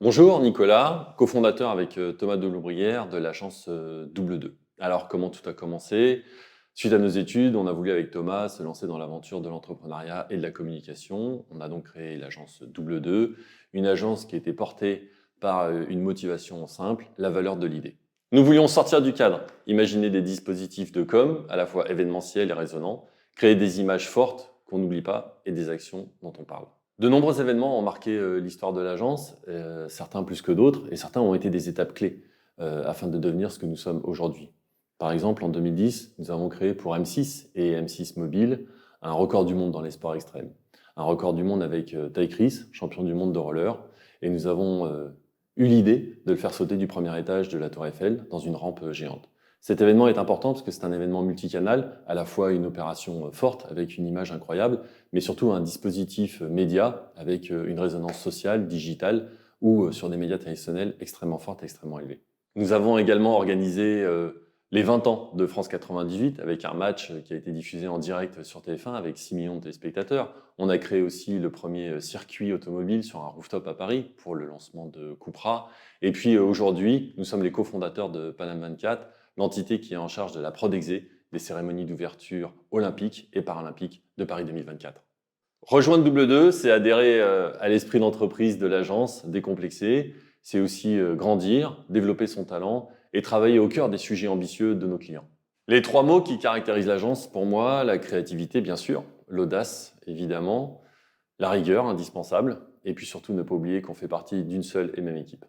Bonjour Nicolas, cofondateur avec Thomas Deloubrière de l'agence Double 2. Alors comment tout a commencé? Suite à nos études, on a voulu avec Thomas se lancer dans l'aventure de l'entrepreneuriat et de la communication. On a donc créé l'agence Double 2, une agence qui était portée par une motivation simple, la valeur de l'idée. Nous voulions sortir du cadre, imaginer des dispositifs de com, à la fois événementiels et résonnants, créer des images fortes qu'on n'oublie pas et des actions dont on parle. De nombreux événements ont marqué l'histoire de l'agence, certains plus que d'autres, et certains ont été des étapes clés afin de devenir ce que nous sommes aujourd'hui. Par exemple, en 2010, nous avons créé pour M6 et M6 Mobile un record du monde dans les sports extrêmes. Un record du monde avec Ty Chris, champion du monde de roller, et nous avons eu l'idée de le faire sauter du premier étage de la Tour Eiffel dans une rampe géante. Cet événement est important parce que c'est un événement multicanal, à la fois une opération forte avec une image incroyable, mais surtout un dispositif média avec une résonance sociale, digitale ou sur des médias traditionnels extrêmement fortes, extrêmement élevées. Nous avons également organisé les 20 ans de France 98 avec un match qui a été diffusé en direct sur TF1 avec 6 millions de téléspectateurs. On a créé aussi le premier circuit automobile sur un rooftop à Paris pour le lancement de Cupra. Et puis aujourd'hui, nous sommes les cofondateurs de Paname 24, l'entité qui est en charge de la Prodexé, des cérémonies d'ouverture olympiques et paralympiques de Paris 2024. Rejoindre Double 2, c'est adhérer à l'esprit d'entreprise de l'agence décomplexée. C'est aussi grandir, développer son talent et travailler au cœur des sujets ambitieux de nos clients. Les trois mots qui caractérisent l'agence, pour moi, la créativité, bien sûr, l'audace, évidemment, la rigueur, indispensable, et puis surtout ne pas oublier qu'on fait partie d'une seule et même équipe.